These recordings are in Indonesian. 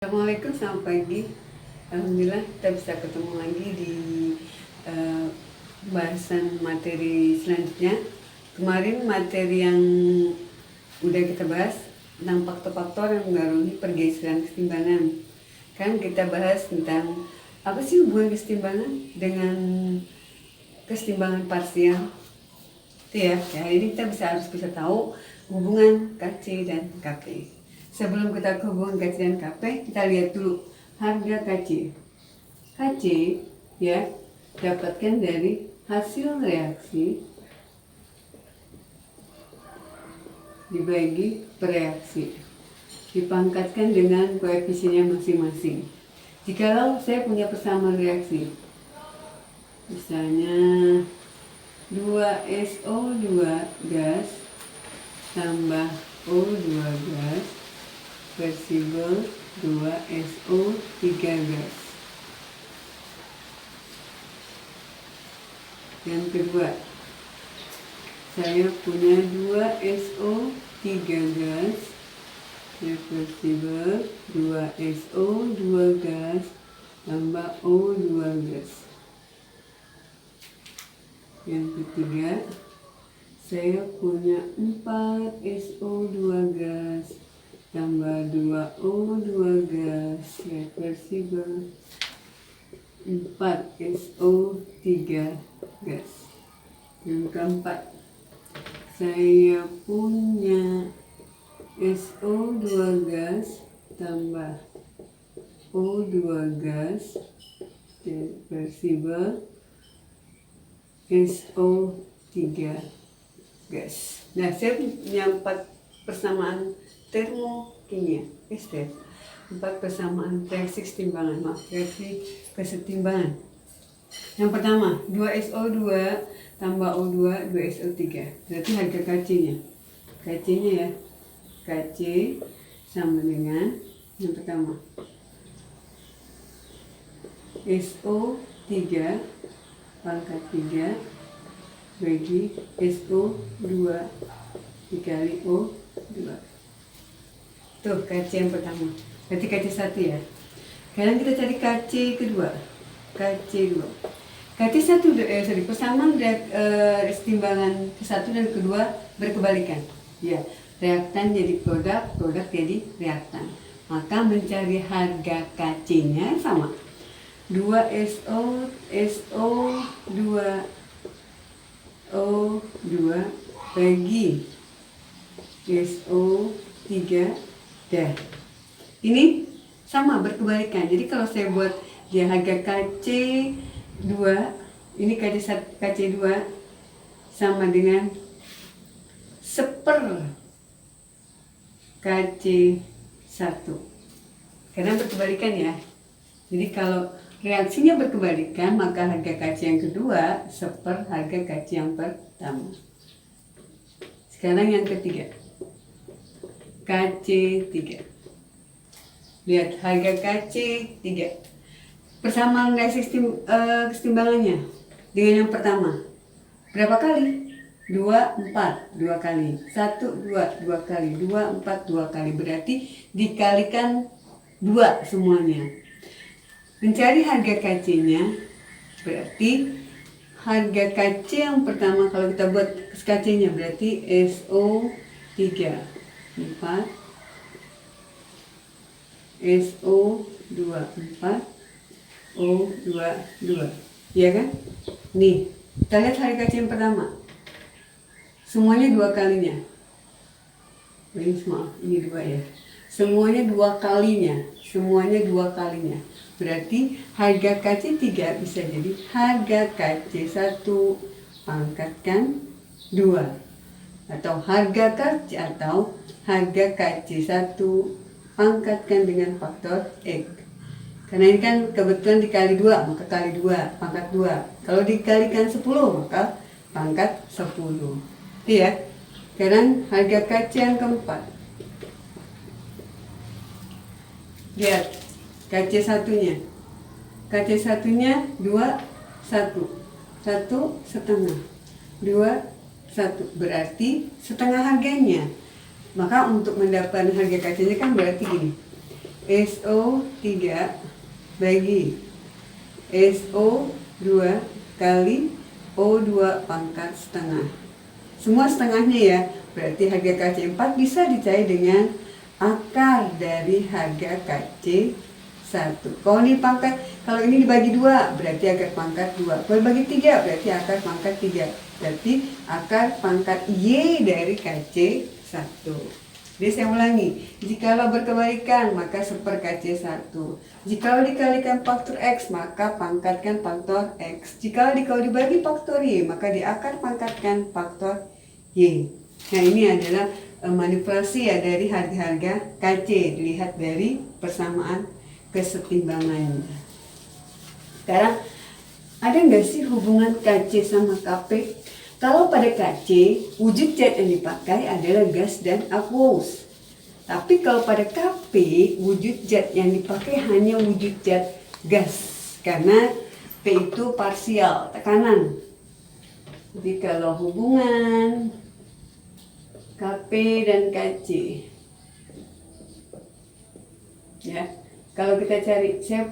Assalamualaikum, selamat pagi. Alhamdulillah kita bisa ketemu lagi di bahasan materi selanjutnya. Kemarin materi yang udah kita bahas tentang faktor-faktor yang mengaruhi pergeseran kesetimbangan. Kan kita bahas tentang apa sih hubungan kesetimbangan dengan kesetimbangan parsial. Itu ya, hari ini kita harus bisa tahu hubungan KC dan KP. Sebelum kita ke hubungan KC dan KP, kita lihat dulu harga KC. KC ya dapatkan dari hasil reaksi dibagi per reaksi, dipangkatkan dengan koefisiennya masing-masing. Jikalau saya punya persamaan reaksi, misalnya 2SO2 gas tambah O2 gas versible 2SO3 gas. Yang kedua, saya punya 2SO3 gas reversible 2SO2 gas tambah O2 gas. Yang ketiga, saya punya 4SO2 gas tambah 2O2 gas reversible 4SO3 gas. Yang keempat, saya punya SO2 gas tambah O2 gas reversible SO3 gas. Nah, saya punya 4 persamaan termokimia, ester, 4 persamaan reaksi kesetimbangan, reaksi kesetimbangan. Yang pertama, 2SO2 tambah O2, 2SO3. Berarti harga KC-nya. KC-nya ya. KC sama dengan yang pertama. SO3 pangkat 3 bagi SO2 dikali O2. Tuh KC yang pertama. Berarti KC 1 ya. Sekarang kita cari KC kedua. KC 2. KC 1 persamaan timbangan ke-1 dan ke-2 berkebalikan. Ya, reaktan jadi produk, produk jadi reaktan. Maka mencari harga KC-nya sama. 2SO SO2 O2 bagi SO3 dah. Ini sama berkebalikan. Jadi kalau saya buat dia harga KC2, ini KC2 sama dengan seper KC1. Karena berkebalikan ya. Jadi kalau reaksinya berkebalikan, maka harga KC yang kedua seper harga KC yang pertama. Sekarang yang ketiga, KC3. Lihat harga KC3. Persamaan reaksi kesetimbangannya dengan yang pertama. Berapa kali? 2, 4, 2 kali. 1, 2, 2 kali. 2, 4, 2 kali. Berarti dikalikan 2 semuanya. Mencari harga KC-nya, berarti harga KC yang pertama kalau kita buat KC-nya berarti SO3 4 SO2 4 O2 2, ya kan? Nih, kita lihat harga KC yang pertama. Semuanya 2 kalinya. Ini maaf, ini 2 ya. Semuanya 2 kalinya. Semuanya 2 kalinya. Berarti harga KC3 bisa jadi harga KC1 pangkatkan 2. Atau harga KC atau harga KC1 pangkatkan dengan faktor X. Karena ini kan kebetulan dikali 2, maka kali 2, pangkat 2. Kalau dikalikan 10, maka pangkat 10. Iya. Sekarang harga KC yang keempat. Lihat KC satunya. KC satunya 2, 1. 1 setengah. 2, 1. Berarti setengah harganya. Maka untuk mendapatkan harga KC-nya kan berarti gini. SO 3 bagi SO 2 kali O2 pangkat setengah. Semua setengahnya ya. Berarti harga KC4 bisa dicari dengan akar dari harga KC1. Kalau ini dibagi 2 berarti akar pangkat 2. Kalau dibagi 3 berarti akar pangkat 3. Berarti akar pangkat Y dari KC1. Jadi saya ulangi, jikalau berkebalikan maka seper KC1. Jikalau dikalikan faktor X maka pangkatkan faktor X. Jikalau dibagi faktor Y maka diakar pangkatkan faktor Y. Nah ini adalah manipulasi ya dari harga-harga KC. Dilihat dari persamaan kesetimbangan. Sekarang ada nggak sih hubungan KC sama KP? Kalau pada KC, wujud zat yang dipakai adalah gas dan aqueous. Tapi kalau pada KP, wujud zat yang dipakai hanya wujud zat gas. Karena P itu parsial, tekanan. Jadi kalau hubungan KP dan KC, ya, kalau kita cari, saya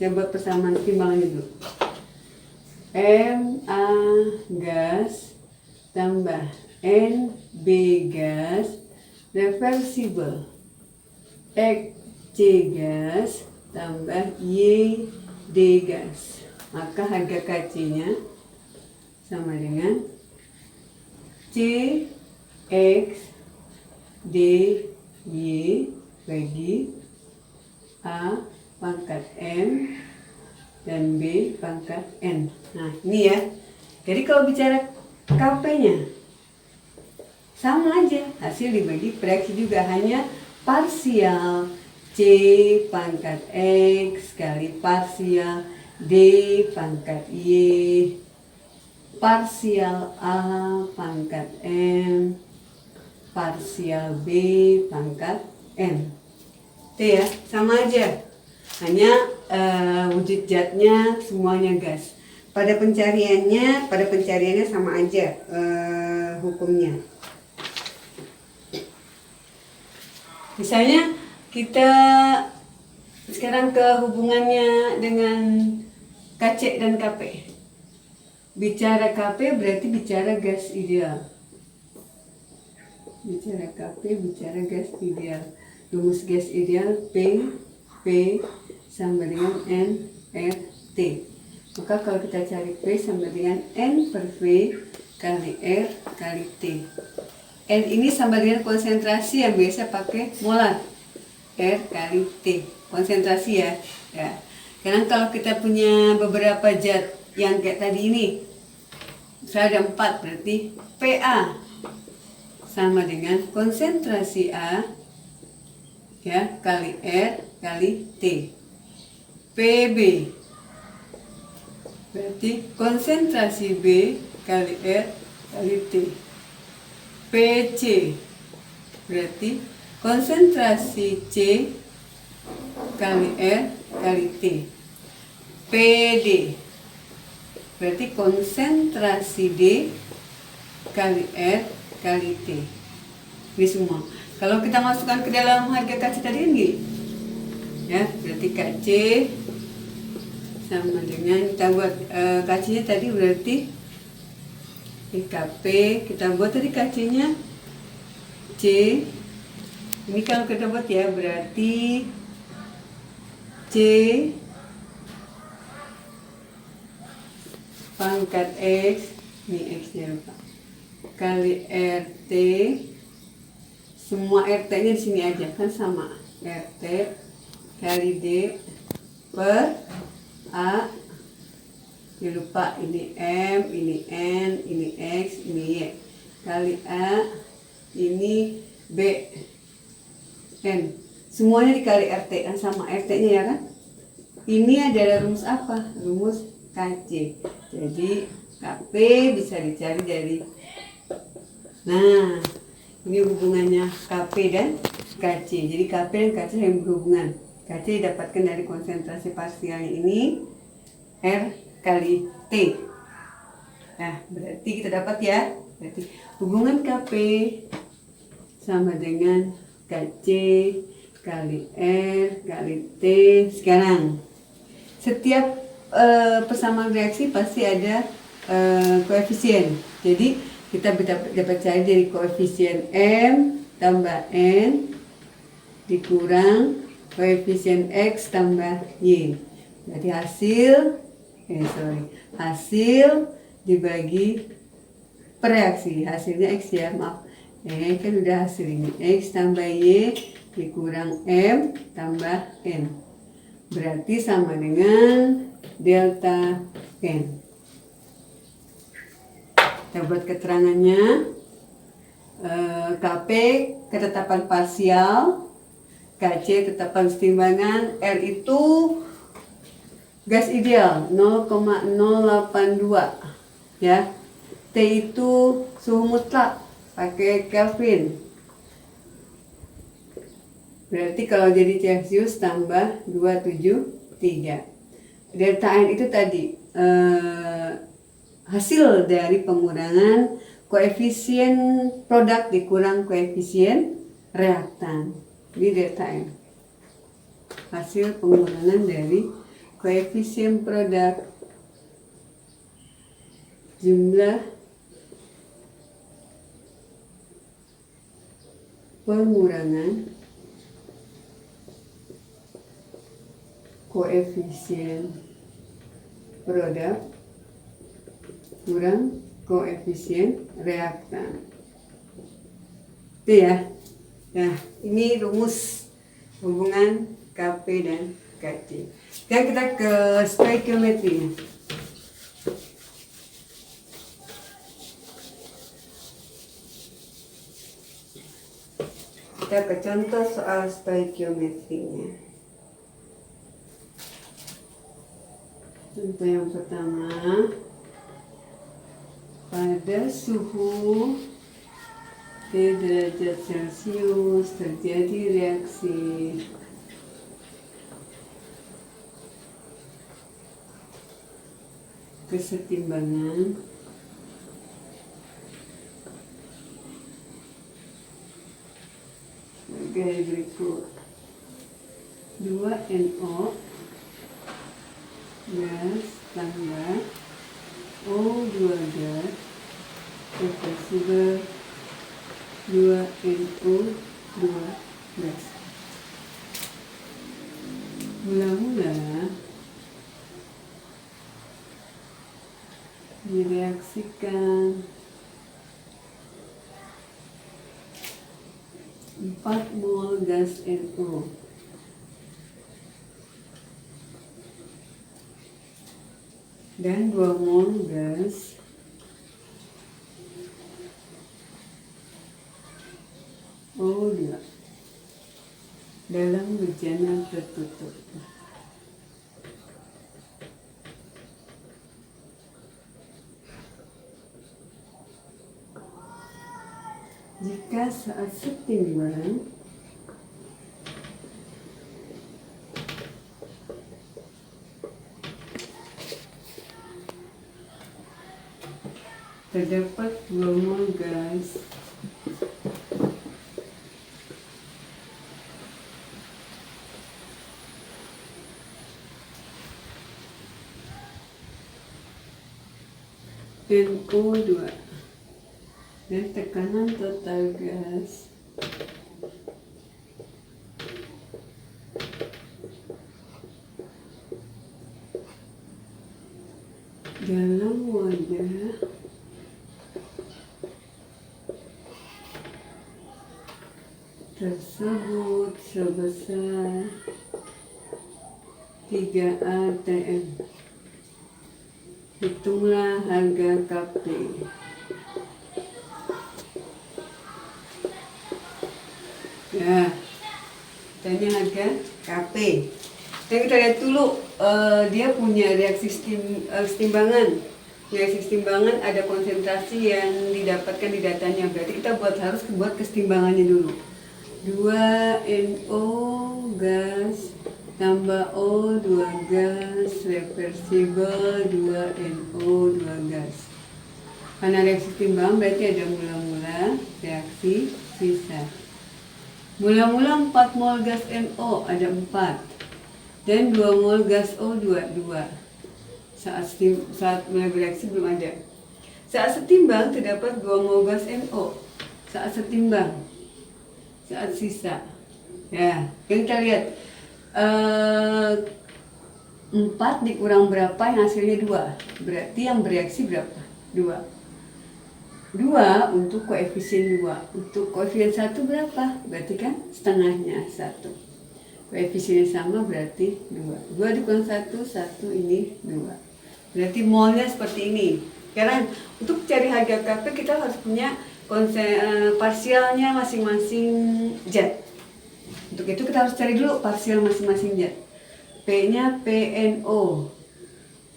buat persamaan timbangannya dulu. Ma gas tambah Nb gas reversible Xc gas tambah Yd gas. Maka harga Kc nya sama dengan Cx dy bagi A pangkat M dan B pangkat N. Nah ini ya, jadi kalau bicara KP-nya sama aja, hasil dibagi fraksi juga, hanya parsial C pangkat X kali parsial D pangkat Y parsial A pangkat M parsial B pangkat N. Itu ya, sama aja, hanya wujud zatnya semuanya gas. Pada pencariannya sama aja hukumnya. Misalnya kita sekarang ke hubungannya dengan KC dan KP. Bicara KP berarti bicara gas ideal. Bicara KP bicara gas ideal. Rumus gas ideal P sama dengan N R T. Maka kalau kita cari P sama dengan N per V kali R kali T. N ini sama dengan konsentrasi yang biasa pakai molar. R kali T. Konsentrasi ya. Karena kalau kita punya beberapa zat yang kayak tadi ini, misalnya ada 4, berarti PA sama dengan konsentrasi A ya kali R kali T. PB berarti konsentrasi B kali R kali T. PC berarti konsentrasi C kali R kali T. PD berarti konsentrasi D kali R kali T. Ini semua. Kalau kita masukkan ke dalam harga KC tadi ini, ya berarti KC sama dengan kita buat KC-nya tadi berarti KP, kita buat tadi KC-nya C. Ini kalau kita buat ya berarti C pangkat X, ini X-nya lupa, kali RT, semua RT-nya di sini aja kan sama, RT kali D per A, ya lupa, ini M, ini N, ini X, ini Y, kali A, ini B, N, semuanya dikali RT kan sama RT-nya ya kan. Ini adalah rumus apa? Rumus KC. Jadi KP bisa dicari dari, nah ini hubungannya KP dan KC. Jadi KP dan KC yang berhubungan. KC didapatkan dari konsentrasi parsialnya ini R kali T. Nah berarti kita dapat ya, berarti hubungan KP sama dengan KC kali R kali T. Sekarang setiap persamaan reaksi pasti ada koefisien. Jadi kita dapat cari dari koefisien M tambah N dikurang koefisien X tambah Y. Berarti hasil dibagi per reaksi. Hasilnya X ya, maaf. Kan udah hasil ini. X tambah Y dikurang M tambah N. Berarti sama dengan delta N. Kita buat keterangannya. KP ketetapan parsial, KC ketetapan kesetimbangan, R itu gas ideal 0,082 ya. T itu suhu mutlak pakai Kelvin. Berarti kalau jadi Celcius tambah 273. Delta N itu tadi hasil dari pengurangan koefisien produk dikurang koefisien reaktan. Ini delta N. Hasil pengurangan dari koefisien produk jumlah pengurangan koefisien produk kurang koefisien reaktan. Itu ya. Nah, ini rumus hubungan KP dan KC. Sekarang kita ke stoikiometri. Kita ke contoh soal stoikiometrinya. Contoh yang pertama, pada suhu T derajat Celcius terjadi reaksi kesetimbangan sebagai berikut. 2NO gas tambah O2 gas reversible 2NO2 gas. Mula-mula direaksikan 4 mol gas NO dan 2 mol gas O2 dalam bejana tertutup. Jika saat setimbang terdapat 2 mol gas NO2 dan tekanan total gas dalam wadah tersebut sebesar 3 atm. Hitunglah harga KP. Ya, tanya harga KP. Dan kita lihat dulu, dia punya reaksi kesetimbangan. Reaksi kesetimbangan ada konsentrasi yang didapatkan di datanya. Berarti kita harus buat kesetimbangannya dulu. 2NO gas tambah O2 gas reversible 2NO2 gas. Karena reaksi kesetimbangan berarti ada mula-mula reaksi sisa. Mula-mula 4 mol gas NO ada 4 dan 2 mol gas O 2. Saat mulai bereaksi belum ada. Saat setimbang terdapat 2 mol gas NO. Saat setimbang, saat sisa. Ya, kita lihat 4 dikurang berapa yang hasilnya 2. Berarti yang bereaksi berapa? 2 untuk koefisien 2. Untuk koefisien 1 berapa? Berarti kan setengahnya 1. Koefisiennya sama berarti 2. 2 dikurang 1, 1 ini 2. Berarti molnya seperti ini. Sekarang untuk cari harga Kp kita harus punya parsialnya masing-masing zat. Untuk itu kita harus cari dulu parsial masing-masing zat. P-nya PNO.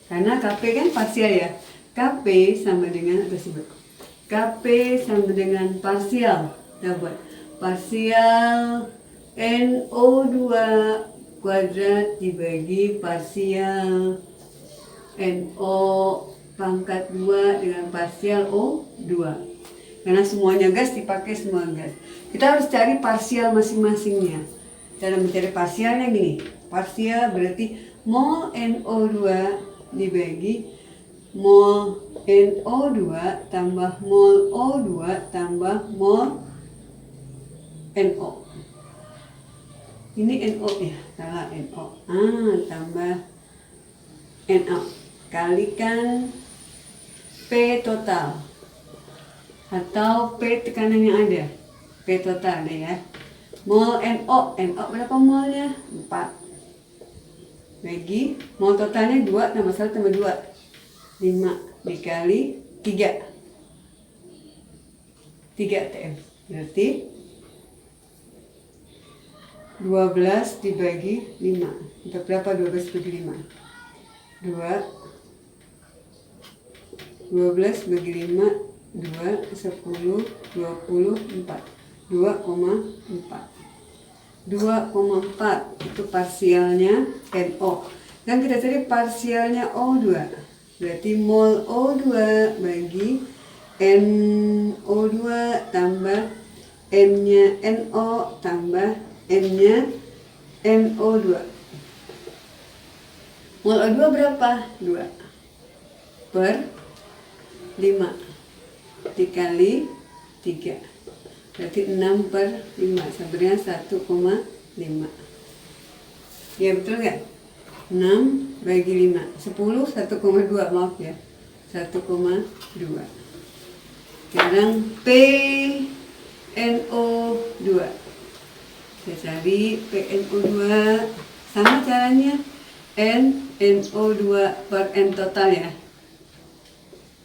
Karena Kp kan parsial ya. Kp sama dengan tersebut. Kp sama dengan parsial. Kita buat parsial NO2 kuadrat dibagi parsial NO pangkat 2 dengan parsial O2. Karena semuanya gas dipakai semua gas. Kita harus cari parsial masing-masingnya. Cara mencari parsialnya gini. Parsial berarti mol NO2 dibagi mol NO2 tambah mol O2 tambah mol NO. Ini NO ya, salah NO. Tambah NO. Kalikan P total. Atau P tekanan yang ada. P total deh ya. Mol NO berapa molnya? 4. Bagi mol totalnya 2 tambah 1 tambah 2. 5 dikali 3. 3 TM. Berarti 12 dibagi 5. Untuk berapa 12 bagi 5? 12 bagi 5, 2, 10, 24. 2,4. 2,4 itu parsialnya NO. Dan kita cari parsialnya O2. Berarti mol O2 bagi NO2 tambah N-nya NO tambah N-nya NO2. Mol O2 berapa? 2 per 5 dikali 3. Berarti 6 per 5 sama dengan 1,5. Ya betul nggak? 6 bagi 5. 10 1,2 maaf ya. 1,2. Sekarang PNO2. Saya cari PNO2. Sama caranya. NO2 per N total ya.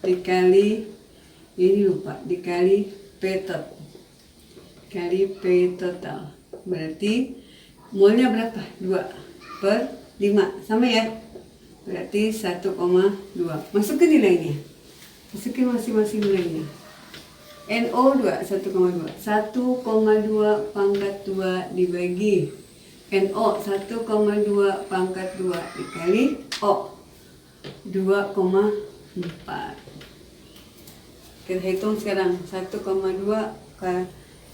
Dikali, ini lupa, dikali P total. Kali P total. Berarti molnya berapa? 2 per 5. Sama ya? Berarti 1,2. Masukin nilainya. Masukin masing-masing nilainya. NO2 1,2. 1,2 pangkat 2 dibagi NO 1,2 pangkat 2 dikali O 2,4. Kita hitung sekarang 1,2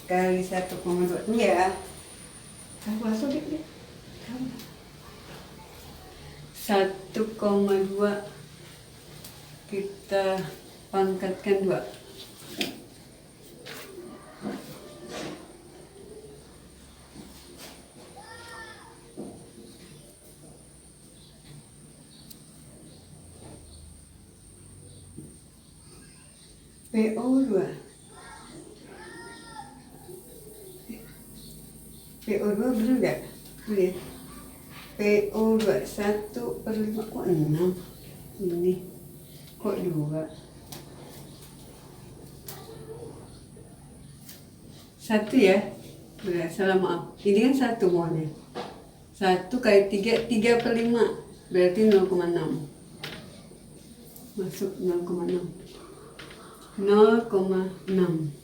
kali 1,2 ini ya. Kamu masuk deh. 1,2 kita pangkatkan 2. PO2 bener gak? Lihat PO2 1 per 5 kok 6 ini kok 2 1 ya? Bener, salah maaf ini kan 1 molnya 1 kali 3 per 5 berarti 0,6 masuk 0,6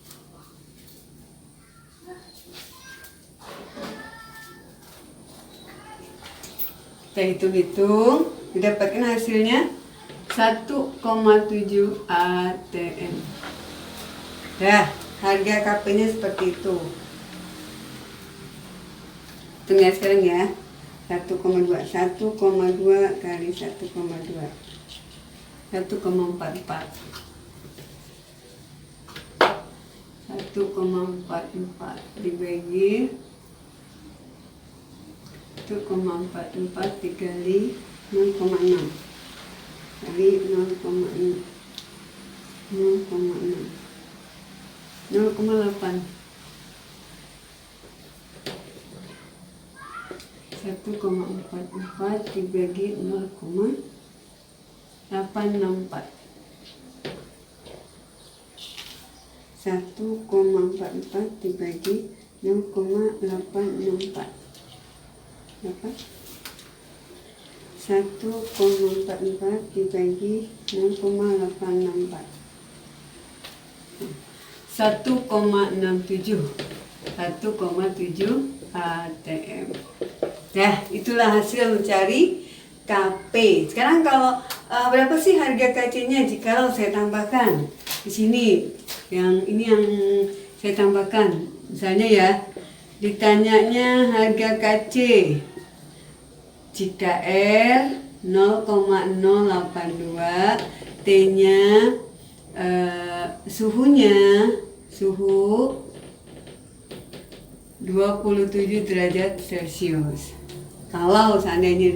kita hitung-hitung didapatkan hasilnya 1,7 atm. Harga KP nya seperti itu. Tengah sekarang ya. 1,2 kali 1,2 1,44 dibagi 1,44 dikali 0,6 kali 0,6 0,8 1,44 dibagi 0,864 1,44 dibagi 0,864 berapa? 1,44 dibagi 0,864 1,67 ATM. Nah, itulah hasil mencari KP. Sekarang kalau berapa sih harga KC-nya jikalau saya tambahkan di sini? Yang ini yang saya tambahkan. Misalnya ya, ditanyanya harga KC. Jika R 0,082, T-nya suhu 27 derajat Celcius. Kalau seandainya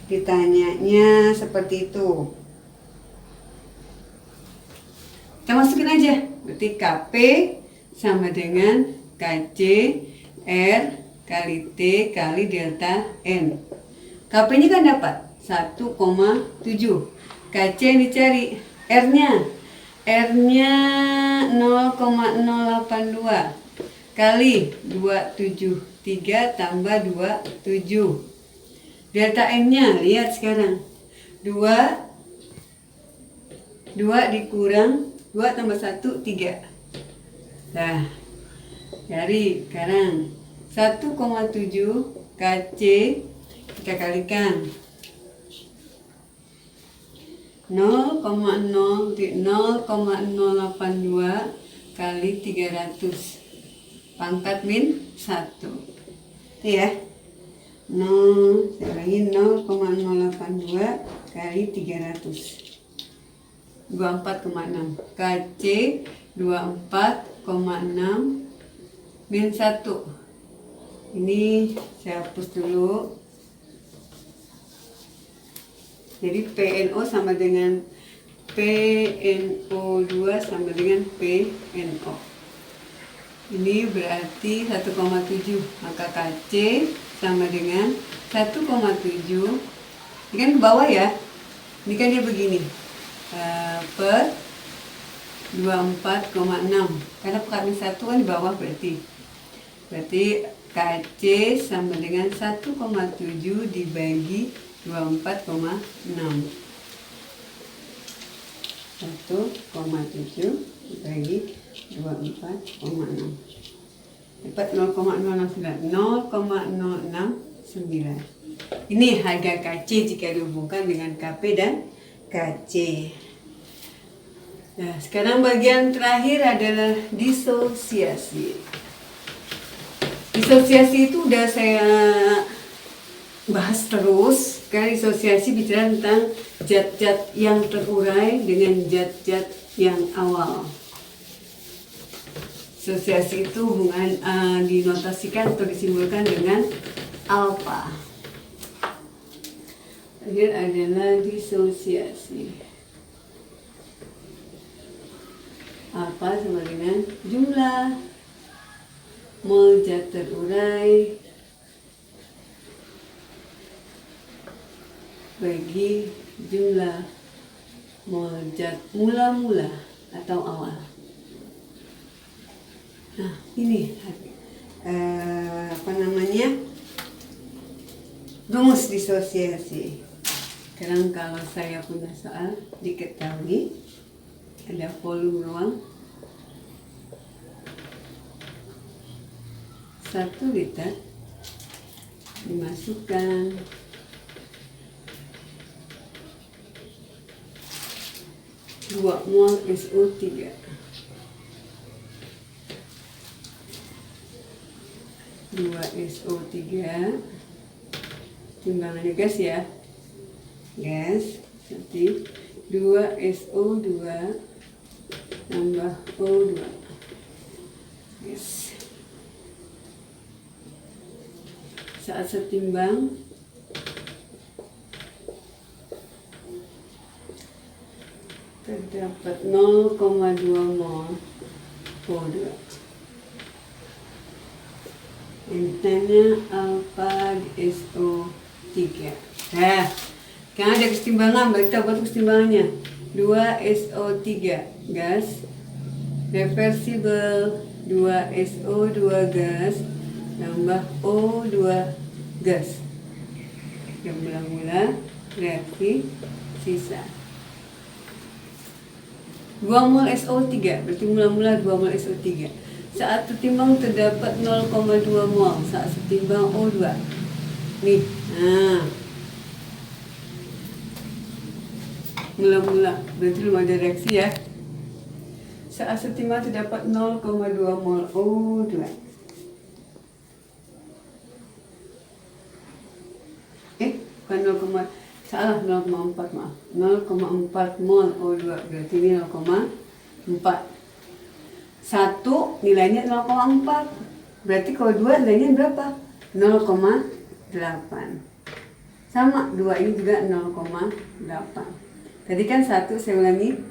ditanyanya seperti itu, kita masukin aja. Berarti KP sama dengan KC R kali T kali delta N. KP-nya kan dapat 1,7. KC yang dicari, R-nya 0,082 kali 273 tambah 27. Delta N-nya lihat sekarang. 2 dikurang 2 tambah 1, 3. Nah, cari sekarang 1,7 KC kita kalikan 0,082 kali 300 pangkat min 1. Itu ya. 0,082 kali 300 24,6. KC 24,6 min 1. Ini saya hapus dulu. Jadi PNO sama dengan PNO2 sama dengan PNO. Ini berarti 1,7. Maka KC sama dengan 1,7. Ini kan ke bawah ya. Ini kan dia begini. Per 24,6. Karena pangkat min 1 kan di bawah berarti. Berarti KC sama dengan 1,7 dibagi 24,6. 1,7 dibagi 24,6. Dapat 0,069. Ini harga KC jika dihubungkan dengan KP dan KC. Nah, sekarang bagian terakhir adalah disosiasi. Disosiasi itu udah saya bahas terus. Karena disosiasi bicara tentang zat-zat yang terurai dengan zat-zat yang awal. Disosiasi itu hubungan dinotasikan atau disimbolkan dengan alfa. Akhir adalah disosiasi. Alfa sama dengan jumlah mol zat terurai bagi jumlah mol zat mula-mula atau awal. Nah, ini rumus disosiasi. Sekarang kalau saya punya soal diketahui ada volume ruang 1 liter dimasukkan 2 mol SO3. 2SO3. Timbangannya gas ya. Gas. Nanti 2SO2 tambah O2. Yes. Saat setimbang terdapat 0,2 mol O2. Intinya alfa SO3. Nah, kan ada kesetimbangan, kita buat kesetimbangannya. 2SO3 gas reversible, 2SO2 gas tambah O2 gas. Yang mula-mula reaksi sisa 2 mol SO3, berarti mula-mula 2 mol SO3. Saat tertimbang terdapat 0,2 mol saat setimbang O2. Nih, nah. Mula-mula, berarti belum ada reaksi ya. Saat setimbang terdapat 0,2 mol O2. Bukan 0, salah 0,4 maaf. 0,4 mol O2, berarti ini 0,4. 1 nilainya 0,4. Berarti kalau 2 nilainya berapa? 0,8. Sama, 2 ini juga 0,8. Tadi kan 1, saya ulangi.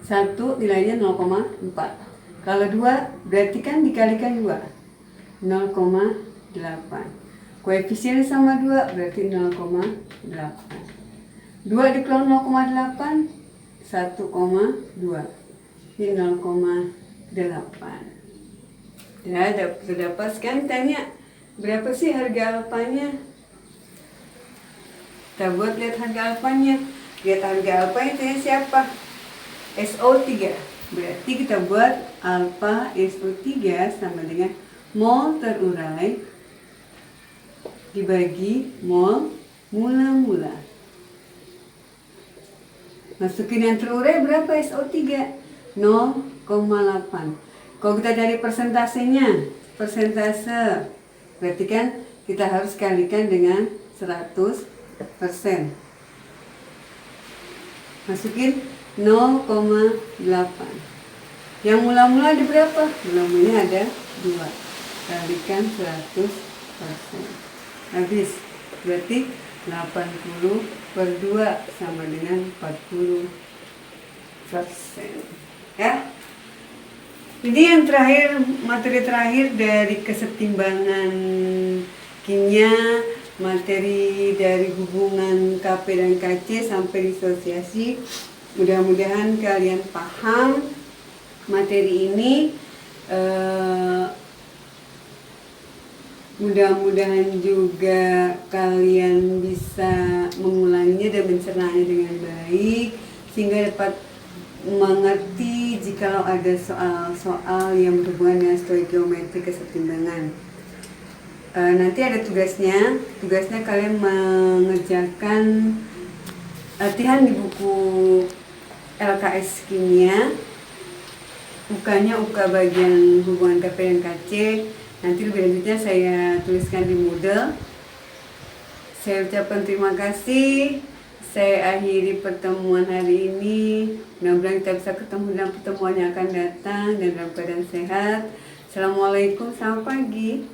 1 nilainya 0,4. Kalau 2 berarti kan dikalikan 2. 0,8. Koefisien sama 2 berarti 0,8. 2 dikurang 0,8 1,2. Ini 0,8. Ya, terdapat sekarang tanya berapa sih harga alfanya? Kita buat lihat harga alfanya. Lihat harga alfanya tanya siapa? SO3. Berarti kita buat alfa SO3 sama dengan mol terurai dibagi mol mula-mula. Masukin yang terurai berapa SO3? 0,8. Kalau kita cari persentasenya, persentase, berarti kan kita harus kalikan dengan 100%. Masukin 0,8. Yang mula-mula ada berapa? Mula-mulanya ada 2. Kalikan 100%. Habis. Berarti 80/2 sama dengan 40%. Ya. Jadi yang terakhir, materi terakhir dari kesetimbangan kimia, materi dari hubungan Kp dan Kc sampai disosiasi. Mudah-mudahan kalian paham materi ini. Mudah-mudahan juga kalian bisa mengulanginya dan mencernanya dengan baik sehingga dapat mengerti jikalau ada soal-soal yang berhubungan dengan stoikiometri kesetimbangan. Nanti ada tugasnya kalian mengerjakan latihan di buku LKS Kimia. UK-nya UK bagian hubungan Kp dan Kc. Nanti lebih lanjutnya saya tuliskan di Moodle. Saya ucapkan terima kasih. Saya akhiri pertemuan hari ini. Mudah-mudahan kita bisa ketemu dalam pertemuan yang akan datang dan dalam keadaan sehat. Assalamualaikum, selamat pagi.